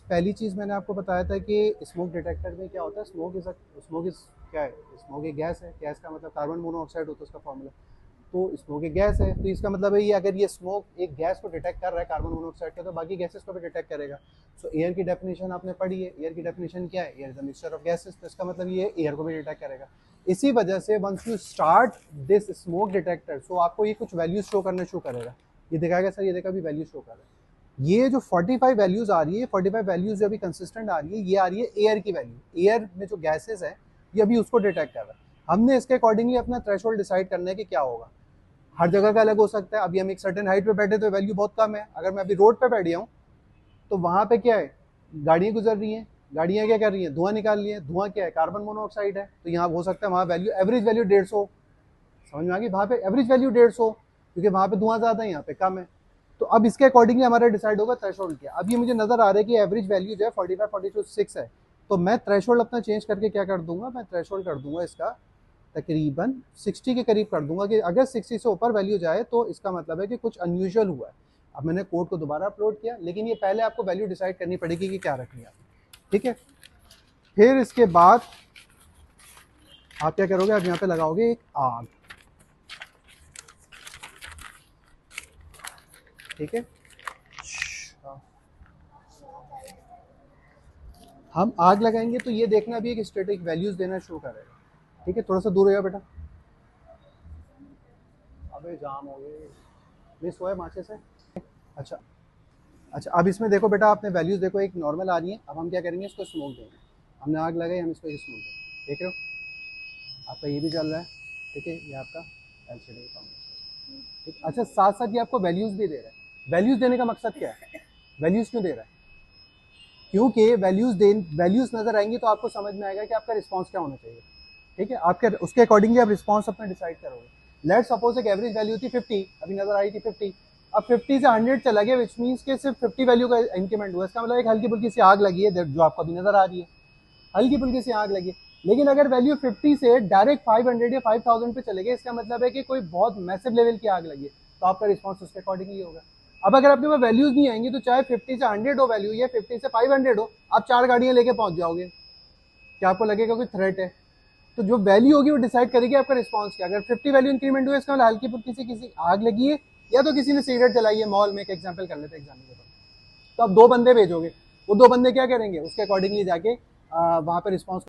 पहली चीज़ मैंने आपको बताया था कि स्मोक डिटेक्टर में क्या होता है। स्मोक इज क्या है? स्मोक एक गैस है। गैस का मतलब कार्बन मोनोऑक्साइड होता है उसका फॉर्मूला। तो स्मोक एक गैस है, तो इसका मतलब है ये अगर ये स्मोक एक गैस को डिटेक्ट कर रहा है कार्बन मोनोऑक्साइड का, तो बाकी गैसेस को भी डिटेक्ट करेगा। सो एयर की डेफिनेशन आपने पढ़ी है। एयर की डेफिनेशन क्या है? Air is a mixture of gases. तो इसका मतलब ये एयर को भी डिटेक्ट करेगा। इसी वजह से once you start this smoke detector, so आपको ये कुछ वैल्यूज शो करना शुरू करेगा। ये दिखाएगा सर, ये देखा भी वैल्यू शो कर रहा है। ये जो 45 वैल्यूज आ रही है, 45 वैल्यूज जो अभी कंसिस्टेंट आ रही है, ये आ रही है एयर की वैल्यू। एयर में जो गैसेस है ये अभी उसको डिटेक्ट कर रहा है। हमने इसके अकॉर्डिंगली अपना थ्रेशोल्ड डिसाइड करना है कि क्या होगा। हर जगह का अलग हो सकता है। अभी हम एक सर्टेन हाइट पे बैठे तो वैल्यू बहुत कम है। अगर मैं अभी रोड पे बैठ गया हूँ तो वहां पे क्या है? गाड़ियां गुजर रही हैं। गाड़ियां क्या कर रही हैं? धुआं निकाल रही है। धुआं क्या है? कार्बन मोनोऑक्साइड है। तो यहाँ हो सकता है वहाँ वैल्यू, एवरेज वैल्यू 150। समझ में आ गई? वहाँ पे एवरेज वैल्यू 150, क्योंकि वहाँ पे धुआं ज़्यादा है, यहाँ पे कम है। तो अब इसके अकॉर्डिंगली हमारा डिसाइड होगा थ्रेशोल्ड क्या। अब ये मुझे नजर आ रहा है कि एवरेज वैल्यू जो है 45 42 6 है। तो मैं थ्रेशोल्ड अपना चेंज करके क्या कर दूंगा? मैं थ्रेशोल्ड कर दूंगा इसका तकरीबन 60 के करीब कर दूंगा, कि अगर 60 से ऊपर वैल्यू जाए तो इसका मतलब है कि कुछ अनयूजुअल हुआ है। अब मैंने कोड को दोबारा अपलोड किया, लेकिन ये पहले आपको वैल्यू डिसाइड करनी पड़ेगी कि क्या रखनी है। ठीक है, फिर इसके बाद आप क्या करोगे? आप यहाँ पे लगाओगे एक आग। ठीक है, हम आग लगाएंगे तो ये देखना भी है कि स्टैटिक वैल्यूज देना शुरू करेगा। ठीक है, थोड़ा सा दूर हो जाओ बेटा। अबे जाम हो गए, मिस हुआ है माचे से। अच्छा, अच्छा, अब इसमें देखो बेटा, आपने वैल्यूज देखो, एक नॉर्मल आ रही है। अब हम क्या करेंगे? इसको स्मोक देंगे। हमने आग लगाई, हम इसको स्मोक देंगे। देख रहे हो आपका ये भी चल रहा है। ठीक है, ये आपका एलसीडी कॉम्बिनेशन। ठीक, अच्छा, साथ साथ ये आपको वैल्यूज भी दे रहा है। वैल्यूज देने का मकसद क्या है? वैल्यूज क्यों दे रहा है? क्योंकि वैल्यूज नजर आएंगी तो आपको समझ में आएगा कि आपका रिस्पॉन्स क्या होना चाहिए। ठीक है, आपके उसके अकॉर्डिंगली आप रिस्पॉन्स अपना डिसाइड करोगे। लेट सपोज एक एवरेज वैल्यू थी 50, अभी नजर आई थी 50। अब 50 से 100 चला गया, विच मीन्स के सिर्फ 50 वैल्यू का इंक्रीमेंट हुआ। इसका मतलब एक हल्की फुल्की सी आग लगी है, जो आपको अभी नजर आ रही है। हल्की फुल्की सी आग लगी। लेकिन अगर वैल्यू 50 से डायरेक्ट 500 या 5000 पे चले गए, इसका मतलब है कि कोई बहुत मैसिव लेवल की आग लगी है। तो आपका रिस्पॉन्स उसके अकॉर्डिंगली होगा। अब अगर आपके पास वैल्यूज नहीं आएंगी, तो चाहे 50 से 100 हो वैल्यू, या 50 से 500 हो, आप 4 गाड़ियां लेके पहुंच जाओगे। क्या आपको लगेगा कोई थ्रेट है? तो जो वैल्यू होगी वो डिसाइड करेगी आपका रिस्पॉन्स क्या। अगर 50 वैल्यू इंक्रीमेंट हुआ, इसका मतलब हल्की फुल्की सी किसी आग लगी है, या तो किसी ने सिगरेट जलाई है मॉल में। एक एग्जाम्पल कर लेते हैं, एग्जाम्पल के तौर। तो आप 2 बंदे भेजोगे। वो 2 बंदे क्या करेंगे? उसके अकॉर्डिंगली जाके वहां पर रिस्पॉन्स